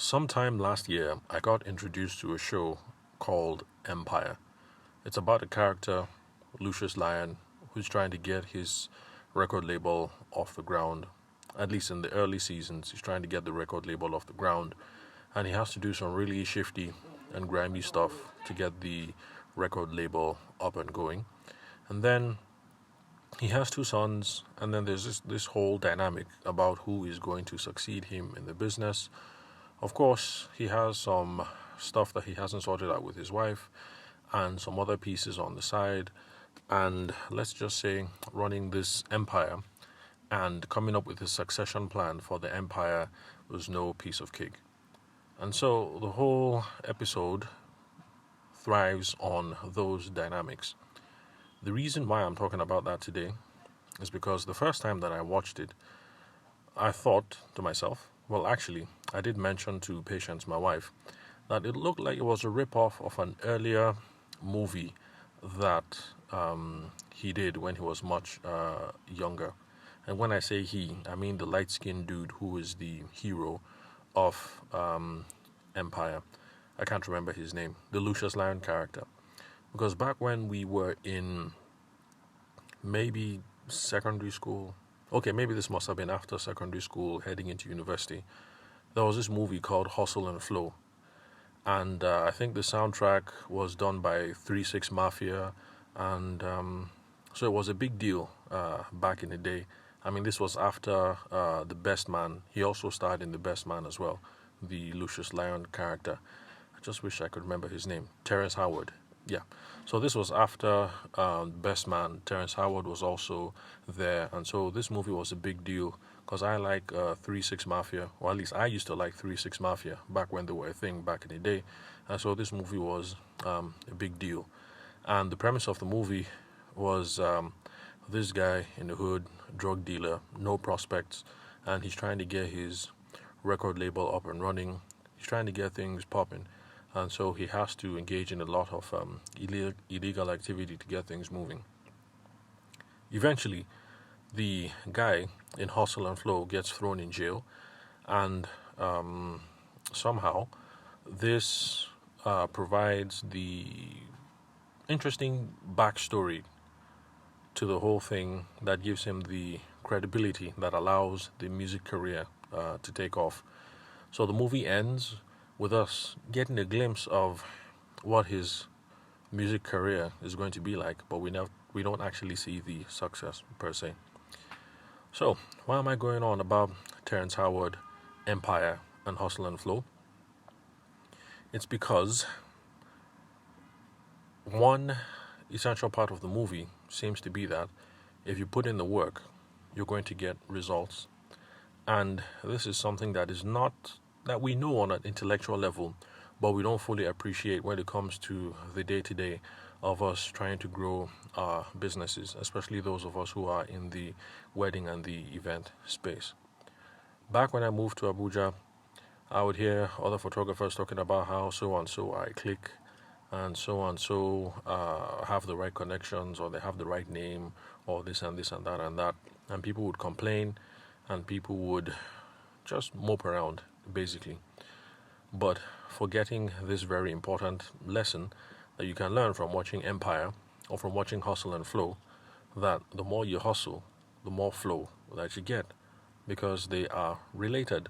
Sometime last year, I got introduced to a show called Empire. It's about a character, Lucius Lyon, who's trying to get his record label off the ground. At least in the early seasons, he's trying to get the record label off the ground, and he has to do some really shifty and grimy stuff to get the record label up and going. And then he has two sons, and then there's this whole dynamic about who is going to succeed him in the business. Of course, he has some stuff that he hasn't sorted out with his wife and some other pieces on the side. And let's just say running this empire and coming up with a succession plan for the empire was no piece of cake. And so the whole episode thrives on those dynamics. The reason why I'm talking about that today is because the first time that I watched it, I thought to myself, well, actually, I did mention to Patience, my wife, that it looked like it was a rip-off of an earlier movie that he did when he was much younger. And when I say he, I mean the light-skinned dude who is the hero of Empire. I can't remember his name, the Lucius Lyon character. Because back when we were in maybe secondary school, okay, maybe this must have been after secondary school, heading into university, there was this movie called Hustle and Flow. And I think the soundtrack was done by 3-6 Mafia. And so it was a big deal back in the day. I mean, this was after The Best Man. He also starred in The Best Man as well, the Lucius Lyon character. I just wish I could remember his name. Terrence Howard. Yeah. So this was after Best Man. Terrence Howard was also there. And so this movie was a big deal because I like 3-6 Mafia, or at least I used to like 3-6 Mafia back when they were a thing back in the day. And so this movie was a big deal. And the premise of the movie was this guy in the hood, drug dealer, no prospects, and he's trying to get his record label up and running. He's trying to get things popping. And so he has to engage in a lot of illegal activity to get things moving. Eventually, the guy in Hustle and Flow gets thrown in jail, and somehow this provides the interesting backstory to the whole thing that gives him the credibility that allows the music career to take off. So the movie ends with us getting a glimpse of what his music career is going to be like, but we don't actually see the success per se. So, why am I going on about Terrence Howard, Empire, and Hustle and Flow? It's because one essential part of the movie seems to be that if you put in the work, you're going to get results. And this is something that is not that we know on an intellectual level, but we don't fully appreciate when it comes to the day-to-day of us trying to grow our businesses, especially those of us who are in the wedding and the event space. Back when I moved to Abuja, I would hear other photographers talking about how so and so I click, and so have the right connections, or they have the right name, or this and this and that and that. And people would complain, and people would just mope around, basically. But forgetting this very important lesson that you can learn from watching Empire or from watching Hustle and Flow, that the more you hustle, the more flow that you get, because they are related.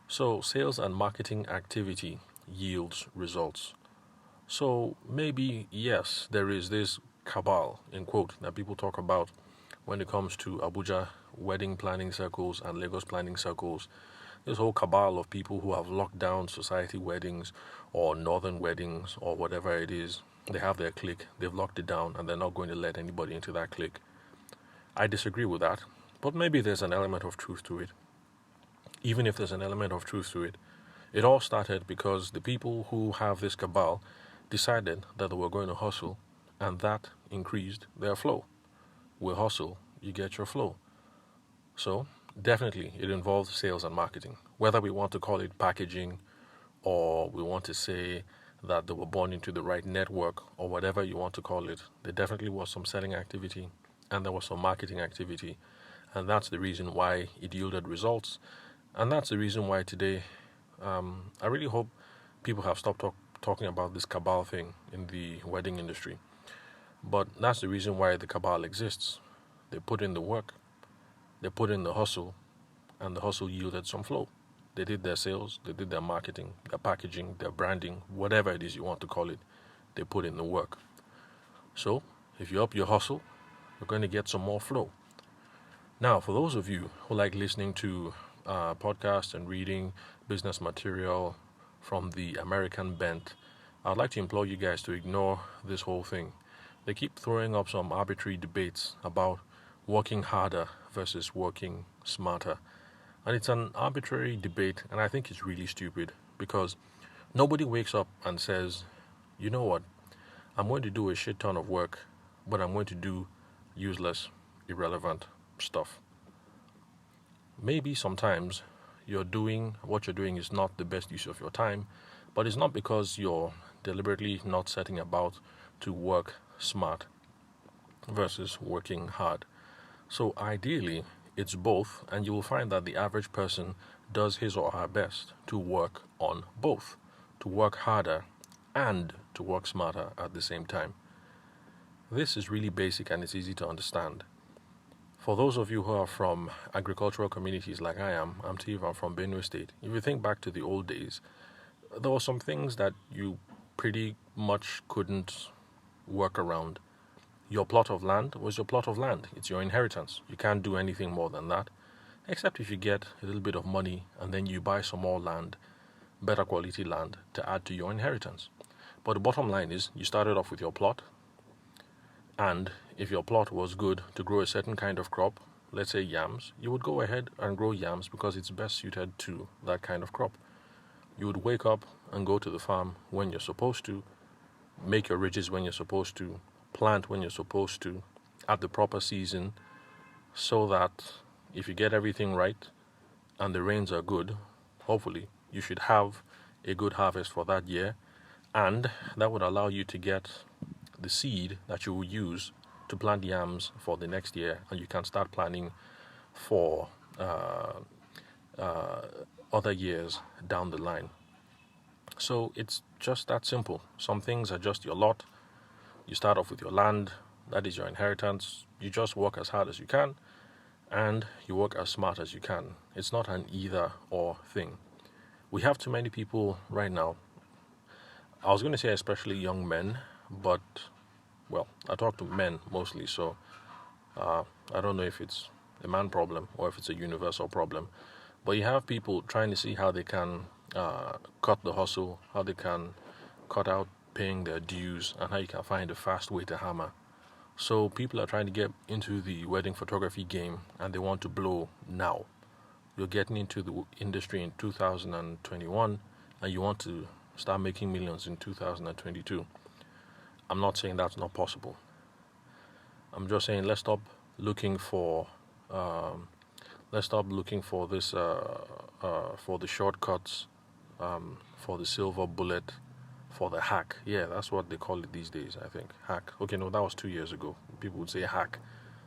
So sales and marketing activity yields results. So maybe, yes, there is this cabal, in quote, that people talk about when it comes to Abuja wedding planning circles and Lagos planning circles. This whole cabal of people who have locked down society weddings or northern weddings or whatever it is. They have their clique, they've locked it down, and they're not going to let anybody into that clique. I disagree with that, but maybe there's an element of truth to it. Even if there's an element of truth to it, it all started because the people who have this cabal decided that they were going to hustle, and that increased their flow. With hustle, you get your flow. So, definitely, it involves sales and marketing. Whether we want to call it packaging, or we want to say that they were born into the right network, or whatever you want to call it, there definitely was some selling activity, and there was some marketing activity. And that's the reason why it yielded results. And that's the reason why today I really hope people have stopped talking about this cabal thing in the wedding industry. But that's the reason why the cabal exists. They put in the work, they put in the hustle, and the hustle yielded some flow. They did their sales, they did their marketing, their packaging, their branding, whatever it is you want to call it, they put in the work. So, if you up your hustle, you're going to get some more flow. Now, for those of you who like listening to podcasts and reading business material from the American bent, I'd like to implore you guys to ignore this whole thing. They keep throwing up some arbitrary debates about working harder versus working smarter. And it's an arbitrary debate, and I think it's really stupid because nobody wakes up and says, you know what, I'm going to do a shit ton of work, but I'm going to do useless, irrelevant stuff. Maybe sometimes what you're doing is not the best use of your time, but it's not because you're deliberately not setting about to work smart versus working hard. So ideally, it's both, and you will find that the average person does his or her best to work on both, to work harder and to work smarter at the same time. This is really basic and it's easy to understand. For those of you who are from agricultural communities like I am, I'm Steve, I'm from Benue State. If you think back to the old days, there were some things that you pretty much couldn't work around. Your plot of land was your plot of land. It's your inheritance. You can't do anything more than that, except if you get a little bit of money and then you buy some more land, better quality land, to add to your inheritance. But the bottom line is you started off with your plot, and if your plot was good to grow a certain kind of crop, let's say yams, you would go ahead and grow yams because it's best suited to that kind of crop. You would wake up and go to the farm when you're supposed to, make your ridges when you're supposed to, plant when you're supposed to, at the proper season, so that if you get everything right and the rains are good, hopefully you should have a good harvest for that year, and that would allow you to get the seed that you will use to plant yams for the next year, and you can start planning for other years down the line. So it's just that simple. Some things are just your lot. You start off with your land, that is your inheritance. You just work as hard as you can, and you work as smart as you can. It's not an either or thing. We have too many people right now. I was going to say especially young men, but, well, I talk to men mostly, so I don't know if it's a man problem or if it's a universal problem. But you have people trying to see how they can cut the hustle, how they can cut out paying their dues, and how you can find a fast way to hammer. So people are trying to get into the wedding photography game, and they want to blow now. You're getting into the industry in 2021, and you want to start making millions in 2022. I'm not saying that's not possible. I'm just saying let's stop looking for this for the shortcuts, for the silver bullet, for the hack. Yeah, that's what they call it these days, I think. Hack. Okay, no, that was 2 years ago. People would say hack.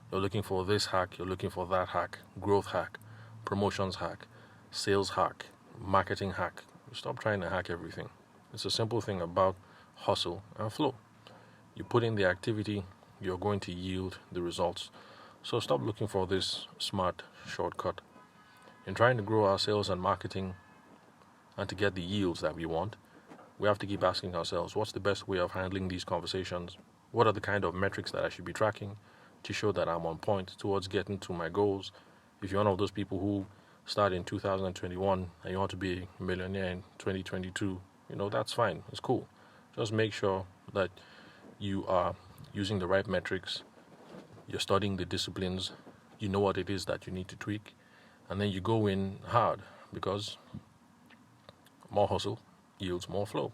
You're looking for this hack, you're looking for that hack, growth hack, promotions hack, sales hack, marketing hack. Stop trying to hack everything. It's a simple thing about hustle and flow. You put in the activity, you're going to yield the results. So stop looking for this smart shortcut. In trying to grow our sales and marketing and to get the yields that we want, we have to keep asking ourselves, what's the best way of handling these conversations? What are the kind of metrics that I should be tracking to show that I'm on point towards getting to my goals? If you're one of those people who start in 2021 and you want to be a millionaire in 2022, that's fine. It's cool. Just make sure that you are using the right metrics, you're studying the disciplines, you know what it is that you need to tweak, and then you go in hard, because more hustle yields more flow.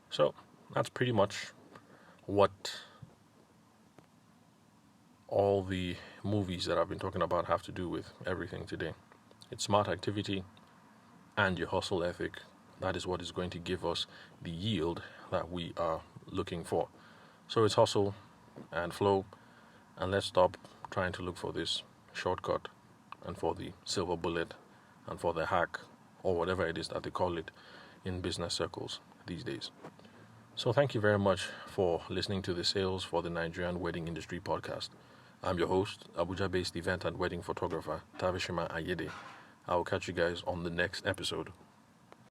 So that's pretty much what all the movies that I've been talking about have to do with everything today. It's smart activity and your hustle ethic. That is what is going to give us the yield that we are looking for. So it's hustle and flow, and let's stop trying to look for this shortcut and for the silver bullet and for the hack or whatever it is that they call it in business circles these days. So thank you very much for listening to the Sales for the Nigerian Wedding Industry podcast. I'm your host, Abuja-based event and wedding photographer, Tavishima Ayede. I will catch you guys on the next episode.